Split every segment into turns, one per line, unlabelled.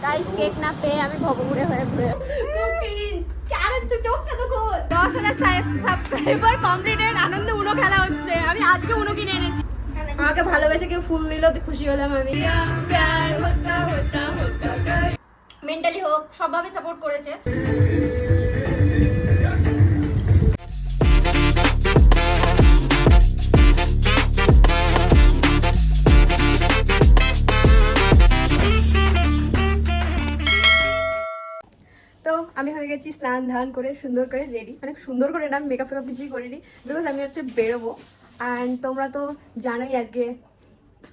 Guys cake না পেয়ে আমি ভবঘুরে হয়ে ঘুরে 10,000 সাবস্ক্রাইবার কমপ্লিটেড, আনন্দে উনো খেলা হচ্ছে। আমি আজকে উনো কিনে এনেছি। আমাকে ভালোবেসে কেউ ফুল দিল, খুশি হলাম আমি। মেন্টালি হোক, সবভাবে সাপোর্ট করেছে। তো আমি হয়ে গেছি স্নান ধান করে সুন্দর করে রেডি, মানে সুন্দর করে না, আমি মেকআপ ফেকআপ কিছুই করিনি, বিকজ আমি হচ্ছে বেরোবো। অ্যান্ড তোমরা তো জানোই আজকে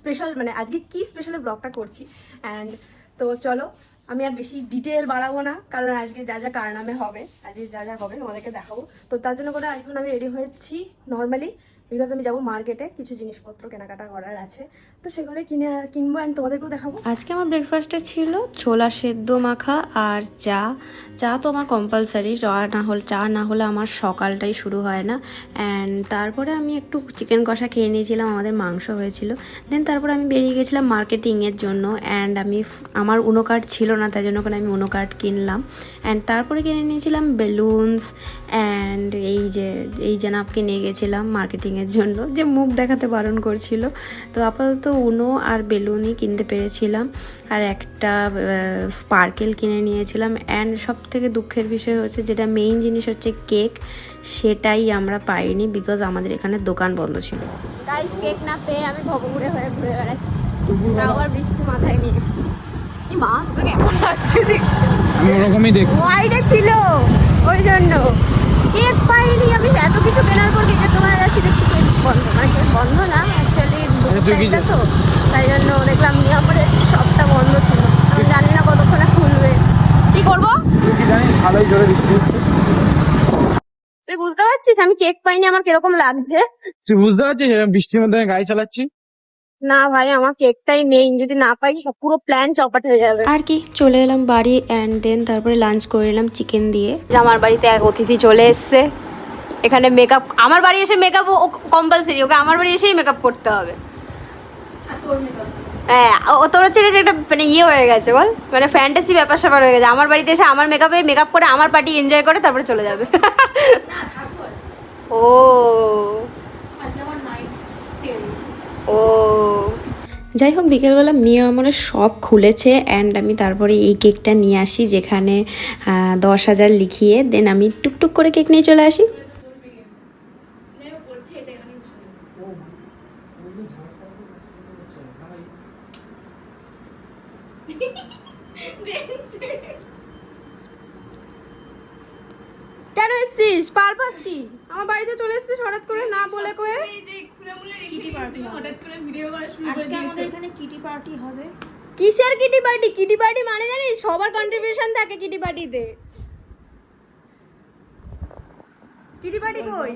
স্পেশাল, মানে আজকে কি স্পেশাল ব্লগটা করছি। অ্যান্ড তো চলো, আমি আর বেশি ডিটেল বাড়াবো না, কারণ আজকে যা যা কারনামে হবে, আজকে যা যা হবে তোমাদেরকে দেখাবো। তো তার জন্য করে এখন আমি রেডি হয়েছি নর্মালি, বিকজ আমি যাবো মার্কেটে, কিছু জিনিসপত্র কেনাকাটা করার আছে, তো সেগুলো কিনবো অ্যান্ড তোমাদেরকেও দেখাবো।
আজকে আমার ব্রেকফাস্টে ছিল ছোলা সেদ্ধ মাখা আর চা। চা তো আমার কম্পালসারি, চা না হলে আমার সকালটাই শুরু হয় না। অ্যান্ড তারপরে আমি একটু চিকেন কষা খেয়ে নিয়েছিলাম, আমাদের মাংস হয়েছিল। দেন তারপরে আমি বেরিয়ে গেছিলাম মার্কেটিংয়ের জন্য। অ্যান্ড আমার উনো কার্ড ছিল না, তাই জন্য করে আমি উনো কার্ড কিনলাম। অ্যান্ড তারপরে কিনে নিয়েছিলাম বেলুনস। অ্যান্ড এই জানাবকে নিয়ে গেছিলাম মার্কেটিংয়ের জন্য, যে মুখ দেখাতে বারণ করছিল। তো আপাতত উনো আর বেলুনই কিনতে পেরেছিলাম, আর একটা স্পার্কেল কিনে নিয়েছিলাম। অ্যান্ড সব থেকে দুঃখের বিষয় হচ্ছে, যেটা মেইন জিনিস হচ্ছে কেক, সেটাই আমরা পাইনি, বিকজ আমাদের এখানে দোকান বন্ধ ছিল।
গাইস কেক না পেয়ে আমি ভবঘুরে হয়ে ঘুরে বেড়াচ্ছি, তাও আবার বৃষ্টি মাথায় নিয়ে। কি মা, তোকে কেমন লাগছে দেখতে?
আমি ওরকমই দেখি,
ওয়াইডে ছিল ওই জন্য কেক পাইনি। আমি এত কিছু কেনার পর কেকের দোকানে যাচ্ছি, দেখছি কেক বন্ধ। মানে কেক বন্ধ না, অ্যাকচুয়ালি তো তাই জন্য দেখলাম নিয়মরে সবটা বন্ধ ছিল। আমি জানি না কতক্ষণে খুলবে, কি করবো
ভালোই জোরে বৃষ্টি হচ্ছে।
তুই বুঝতে পারছিস আমি কেক পাইনি, আমার কিরকম লাগছে?
তুই বুঝতে পারছিস বৃষ্টির মধ্যে আমি গাড়ি চালাচ্ছি?
না ভাই, আমার কেকটাই মেইন, যদি না পাই সব পুরো প্ল্যান চপাট হয়ে যাবে।
আর কি, চলে এলাম বাড়ি। অ্যান্ড দেন তারপরে লাঞ্চ করে এলাম চিকেন দিয়ে।
আমার বাড়িতে এক অতিথি চলে এসছে, এখানে মেকআপ, আমার বাড়ি এসে মেকআপ কম্পালসারি, ওকে আমার বাড়ি এসেই মেকআপ করতে হবে। হ্যাঁ, তোর হচ্ছে এটা একটা মানে ইয়ে হয়ে গেছে বল, মানে ফ্যান্টাসি ব্যাপার স্যাপার হয়ে গেছে। আমার বাড়িতে এসে আমার মেকআপ করে আমার পার্টি এনজয় করে তারপরে চলে যাবে। ও ও
যাই হোক, বিকেলবেলা মেয়ে আমার সব খুলেছে। অ্যান্ড আমি তারপরে এই কেকটা নিয়ে আসি, যেখানে 10,000 লিখিয়ে। দেন আমি টুকটুক করে কেক নিয়ে চলে আসি।
কেন এসছিস? পারপাস কি? আমার বাড়িতে চলে এসছিস হঠাৎ করে, না বলে কয়ে? কিসের কিটি পার্টি? কিটি পার্টি মানে জানিস, সবার কন্ট্রিবিউশন থাকে কিটি পার্টিতে। কিটি পার্টি কই?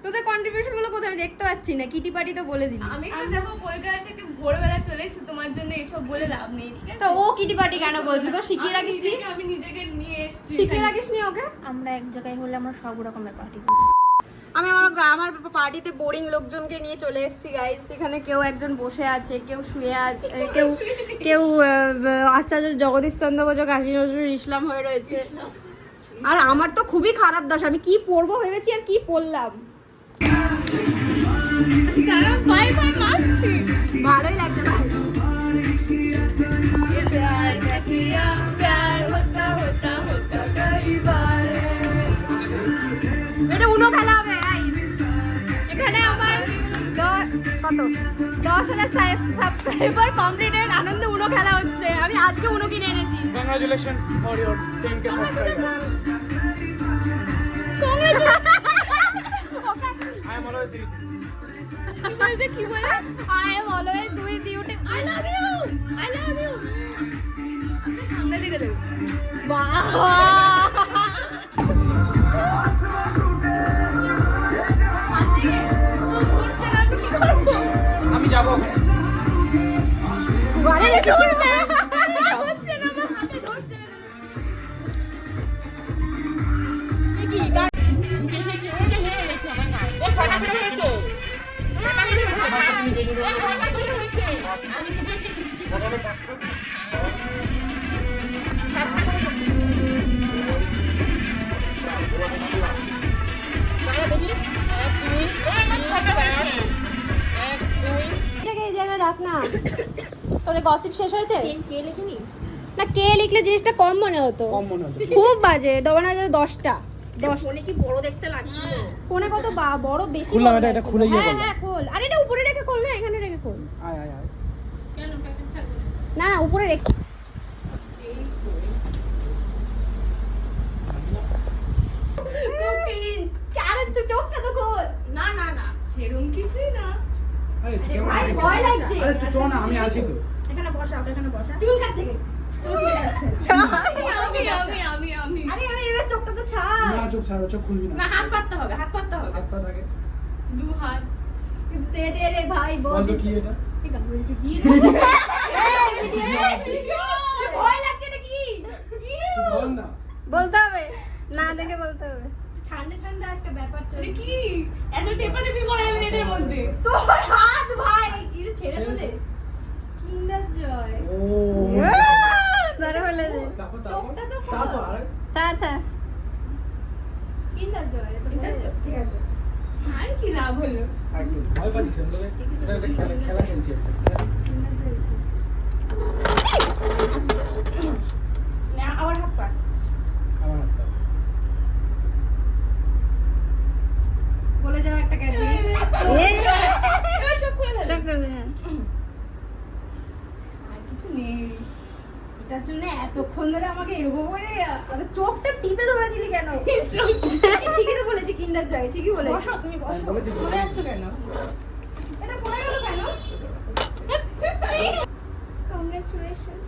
তোদের কন্ট্রিবিউশন গুলো কোথায় আমি দেখতে পাচ্ছি না। কিটি পার্টি তো বলে দিলি।
আমি তো দেখো কলকাতা থেকে ভোরবেলা চলে এসেছি, তোমার জন্য এসব বলে লাভ নেই, ঠিক আছে?
তো ও কিটি পার্টি কেন বলছে? তো শিখিয়ে রাখিস নি?
আমি নিজেকে নিয়ে এসেছি।
শিখিয়ে রাখিস নি ওকে?
আমরা এক জায়গায় হলে আমরা সব রকমের পার্টি
আমি আমার পার্টিতে বোরিং লোকজনকে নিয়ে চলে এসেছি গাইস। এখানে কেউ একজন বসে আছে, কেউ শুয়ে আছে, কেউ আচার্য জগদীশ চন্দ্র বসু, কাজী নজরুল ইসলাম হয়ে রয়েছে। আর আমার তো খুবই খারাপ দশা, আমি কি পরবো ভেবেছি আর কি পরলাম। ভালোই লাগছে ভাই। এটা উনো খেলা হবে। এখানে আমার কত 10,000 সাবস্ক্রাইবার কমপ্লিটেড, আনন্দে উনো খেলা হচ্ছে। আমি আজকে উনো কিনে এনেছি।
Congratulations for your 10K subscribers. I am always with you.
কি বলে? I am always with you. I love you. I love you. সামনে দিকে দেব। বাহ!
আমি যাবো।
ঘরে রেখে
হচ্ছে না, আমার হাতে ধরছে না।
কি
হয়েছে
তোদের গসিপ শেষ হয়েছে?
কে লেখেনি?
না, কে লিখলে জিনিসটা কম মনে হতো।
কম মনে হতো।
খুব বাজে, দোকানে 10টা।
ফোনে কি বড় দেখতে লাগছিল?
ফোনে কত বড়, বেশি
খুললাম,
বড়
এটা
লাগছে।
খুলে গিয়ে
হ্যাঁ
করলাম।
হ্যাঁ খোল। আরে এটা উপরে রেখে খোল না, এখানে রেখে খোল।
আয় আয় আয়।
না না, উপরে রেখে। আরে তুই চোখটা তো খোল।
না না না, সেরকম কিছুই না।
আরে তুই কেমন
ভাই,
আছিস?
ভয় লাগছে।
আরে তুই চ না, আমি আছি তো।
এখানে বসা, এখানে বসা।
চুল কাটছে কে?
আমি
আরে আরে এবার চোখটা তো ছাড়।
না চোখ ছাড়ো, চোখ খুলবি না।
না, হাত পাততে হবে, হাত পাততে হবে।
হাত পা থাকে।
দু হাত।
কিন্তু দে দে রে ভাই,
বল
বল।
তো কি এটা?
ঠিক আছে, বলেছি কি? ভয় লাগছে নাকি?
তুই বল না।
বলতে হবে, না দেখে বলতে হবে। ঠান্ডা ঠান্ডা একটা ব্যাপার
আরে
চলছে।
কি এত টেপাটেপি করা যাবে না এটার মধ্যে?
তোর হাত ভাই, কি রে, ছেড়ে তো দে। কিন্ডার জয়।
ও
ধরে ফেলে দে।
তারপর
চোখটা তো খোল।
তারপর আরে
আচ্ছা। কিন্ডার জয়, এটা বলে যাচ্ছে।
ঠিক আছে।
আর কি লাভ হলো?
একদম ভয় পাচ্ছিস না তোকে? এটা একটা খেলা খেলছি একটা।
না, আবার হাত পাত।
আমার হাত পা।
বলে যাও একটা ক্যাডবেরি।
এবার চোখ খুলে ফেলো।
চোখ করে
আর কিছু নেই।
এটার জন্য এতক্ষণ ধরে আমাকে এরকম করে আরে চোখটা টিপে ধরেছিলি কেন? ঠিকই তো বলেছি কিন্ডার জয়, ঠিকই বলেছি।
বসো, তুমি
আমি
বসো।
বলেছি তো।
চলে যাচ্ছ কেন?
এটা পড়ে গেল কেন?
Congratulations.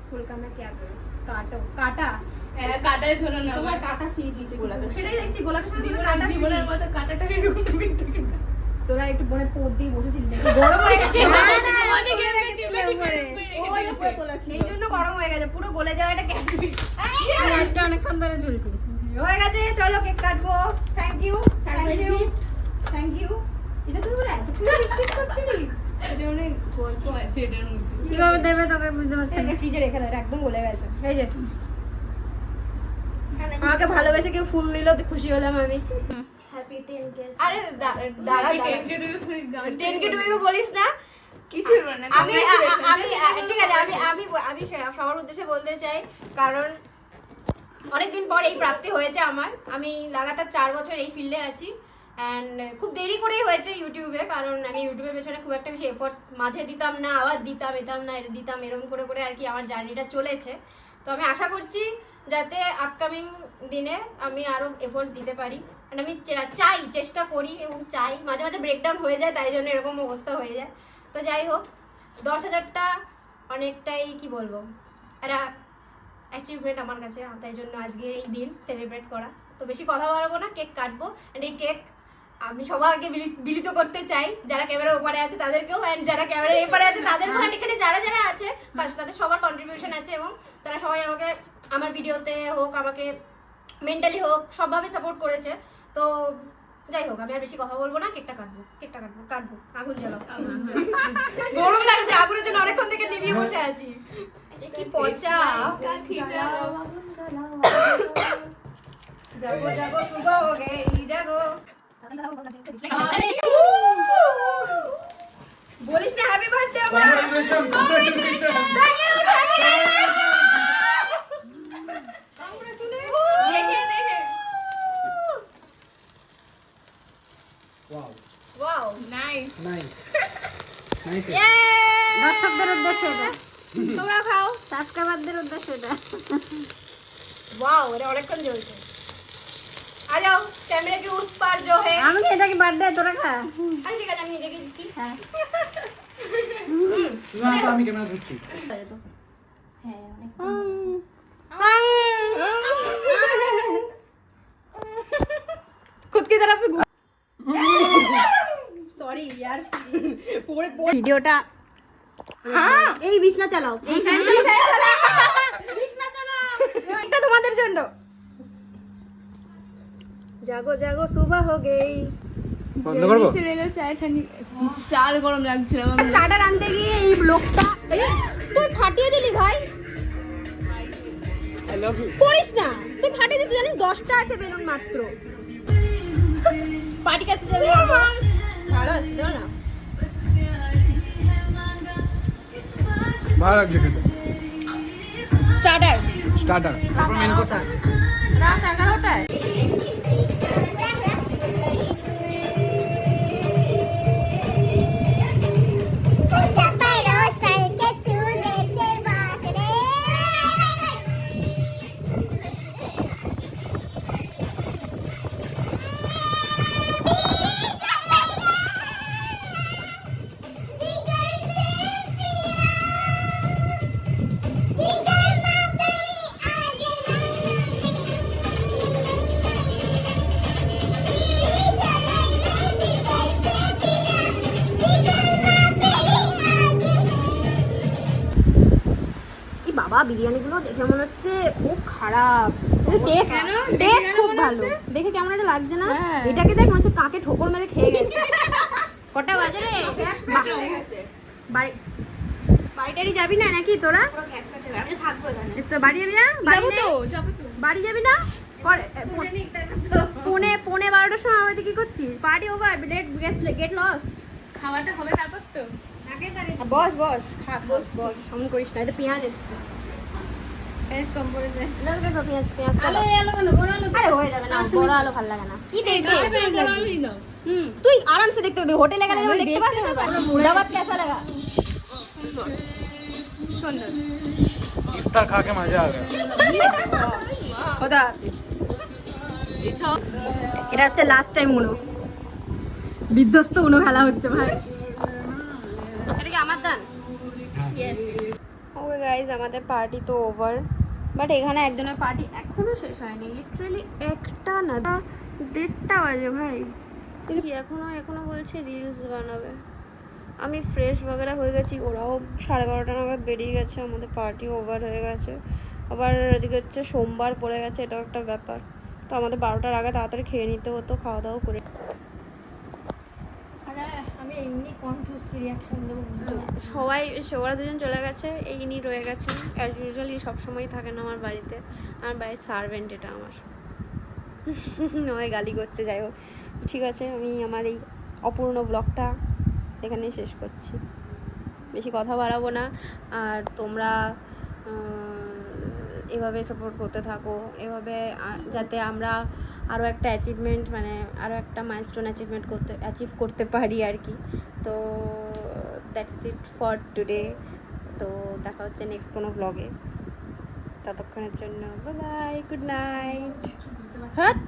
स्कूल का मैं क्या करूं? काटो, काटा।
হ্যাঁ, কাটায় ধরো না
তোমার
আমার।
কাটা ফিরে দিয়েছে গোলাপের।
সেটাই দেখছি গোলাপের সাথে
জীবনের
কাটা
জীবনের মতো কাটাটা এরকম তুমি থেকে যা।
তোরা একটু বনে পোদ দিয়ে বসেছিলি নাকি? গরম হয়ে গেছে।
না,
না,
না,
না,
তোমাদের
উপরে
গেমে
রেখেছিলে
টিপে
উপরে।
টিপে
ওই
রেখে
উপরে
দিয়েছে।
তোলা ছিল।
সেই জন্য গরম হয়ে গেছে, পুরো গলে যাওয়া একটা ক্যাডবেরি। লাইটটা অনেকক্ষণ ধরে ঝুলছি। হয়ে গেছে, চলো কেক কাটবো। Thank you, thank you, thank you. এটা তুমি বলে এতক্ষণ ফিসফিস করছিলি?
এটা অনেক গল্প আছে এটার মধ্যে।
কিভাবে দেবে তোকে বুঝতে পারছি না। ফ্রিজে রেখে দাও, এটা একদম গলে গেছে। এই যে আমাকে ভালোবেসে কেউ ফুল দিল, তো খুশি হলাম আমি।
Happy 10K।
আরে দাঁড়া
আমি
দাঁড়া,
10K টুকু করে গান
10K টুকু বলিস না।
কিছুই বলে না।
আমি
Congratulations.
ঠিক আছে, আমি সবার উদ্দেশ্যে বলতে চাই, কারণ অনেকদিন পর এই প্রাপ্তি হয়েছে আমার। আমি লাগাতার 4 বছর এই ফিল্ডে আছি, অ্যান্ড খুব দেরি করেই হয়েছে ইউটিউবে, কারণ আমি ইউটিউবের পেছনে খুব একটা বেশি এফোর্টস মাঝে দিতাম না, আবার দিতাম, এতাম না, এটা দিতাম, এরকম করে করে আর কি আমার জার্নিটা চলেছে। তো আমি আশা করছি যাতে আপকামিং দিনে আমি আরও এফোর্টস দিতে পারি, অ্যান্ড আমি চাই, চেষ্টা করি এবং চাই। মাঝে মাঝে ব্রেকডাউন হয়ে যায়, তাই জন্য এরকম অবস্থা হয়ে যায়। তো যাই হোক, 10,000টা অনেকটাই কি বলবো, একটা অ্যাচিভমেন্ট আমার কাছে, তাই জন্য আজকে এই দিন সেলিব্রেট করা। তো বেশি কথা বলবো না, কেক কাটবো। অ্যান্ড এই কেক আমি সবাইকে বিলিত করতে চাই, যারা ক্যামেরার ওপারে আছে তাদেরকেও, অ্যান্ড যারা ক্যামেরার এপারে আছে তাদেরকেও, অ্যান্ড এখানে যারা যারা আছে তাদের সবার কন্ট্রিবিউশন আছে, এবং তারা সবাই আমাকে আমার ভিডিওতে হোক, আমাকে মেন্টালি হোক, সবভাবে সাপোর্ট করেছে। তো যাই হোক, আমি আর বেশি কথা বলবো না, কেকটা কাটবো। আগুন জ্বালাও। গরম লাগছে, আগুনের জন্য অনেকক্ষণ থেকে নিভিয়ে বসে আছি। এ কি পচা।
কাঠি জ্বালাও।
জাগো জাগো সুবহ হো গই, জাগো। বলিস না হ্যাপি বার্থডে আমার।
Congratulations, congratulations.
দেখে দেখে।
Wow,
wow,
nice.
nice. Nice.
দর্শকদের উদ্দেশ্যে এটা, তোমরা খাও, সাবস্ক্রাইবারদের উদ্দেশ্যে এটা। ওয়াও, এটা অনেকক্ষণ জ্বলছে। आ जाओ, कैमरे के उस पार जो है।
আমি কি এটা কি বার্থডে তোরা খা?
আরে ঠিক আছে, আমি নিজেকে দিচ্ছি।
হ্যাঁ।
তুমি আসো, আমি ক্যামেরা ধরছি।
হ্যাঁ, অনেক।
खुद की तरफ सॉरी यार, पूरे ভিডিওটা হ্যাঁ, এই বিছনা চালাও, এই ফ্যান চালাও, বিছনা চালাও, এটা তোমাদের জন্য। জাগো জাগো সুবহ হো গই।
বন্ধ করবো?
জলদি সে লে লো চায় ঠান্ডি। বিশাল গরম লাগছিল আমার।
স্টার্টার আনতে গিয়ে এই লোকটা, তুই ফাটিয়ে দিলি ভাই।
I love you.
করিস না, তুই ফাটিয়ে দিলি, তুই জানিস 10টা আছে বেলুন মাত্র।
पार्टी कैसे चल रही है ভালো আছে দাও না
ভালো লাগছে খেতে
স্টার্টার
স্টার্টার তারপর মেন কোর্স আসছে
রাত 11টায়
বাবা বিরিয়ানিগুলো দেখে মনে হচ্ছে খুব খারাপ টেস্ট
কেন? দেখে
টেস্ট
কেন
খুব
মনে
ভালো
হচ্ছে?
দেখে কেমন একটা লাগছে না
হ্যাঁ।
এটাকে দেখ মনে হচ্ছে কাকে ঠোকর মেরে খেয়ে গেছে কটা বাজে রে বাড়িটারি যাবি না নাকি তোরা
আমি থাকবো এখানে
তো বাড়ি যাবি না বাড়ি
যাবো
নেই?
তো যাবো তো
বাড়ি যাবি না পৌনে 12টার সময় আমাদের কি করছিস পার্টি ওভার গেট লস্ট
খাওয়াটা হবে তারপর তো
বস বস খা বস বস অমন করিস না এটা পেঁয়াজ এসছে
পেজ কম পড়েছে
পেঁয়াজ পেঁয়াজটা দাও।
আলো কেন বড় আলো
আরে হয়ে যাবে না বড় আলো ভালো লাগে না কি দেখবে
বড়ালই নাও
তুই আরামসে দেখতে পাবি হোটেলে গেলে যেমন দেখতে পাস মুর্দাবাদ কেসা লাগা
সুন্দর
ইফতার খা কে মজা আ গয়া
খোদা হাফেজ। এটা হচ্ছে লাস্ট টাইম উনো বিধ্বস্ত উনো খেলা হচ্ছে ভাই এটা কি আমার দান
ওকে গাইজ আমাদের পার্টি তো ওভার বাট এখানে একজনের পার্টি এখনো শেষ হয়নি লিটারালি একটা না 1:30 বাজে ভাই কি এখনো বলছে রিলস বানাবে আমি ফ্রেশ বগেরা হয়ে গেছি ওরাও 12:30 নাগাদ বেরিয়ে গেছে আমাদের পার্টি ওভার হয়ে গেছে আবার এদিকে হচ্ছে সোমবার পড়ে গেছে এটাও একটা ব্যাপার তো আমাদের 12টার আগে তাড়াতাড়ি খেয়ে নিতে হতো খাওয়া দাওয়া করে
আমি এমনি কনফিউজ কি রিঅ্যাকশন দেবো
সবাই ওরা দুজন চলে গেছে এই ইনি রয়ে গেছে অ্যাজ ইউজুয়ালি সবসময়ই থাকে না আমার বাড়িতে আমার বাড়ির সার্ভেন্ট এটা আমার আমায় গালি করছে যাই হোক ঠিক আছে আমি আমার এই অপূর্ণ ব্লগটা এখানেই শেষ করছি বেশি কথা বাড়াবো না আর তোমরা এভাবে সাপোর্ট করতে থাকো এভাবে যাতে আমরা আরও একটা অ্যাচিভমেন্ট মানে আরও একটা মাইলস্টোন অ্যাচিভ করতে পারি আর কি তো দ্যাটস ইট ফর টুডে তো দেখা হচ্ছে নেক্সট কোনো ব্লগে ততক্ষণের জন্য bye bye good night hat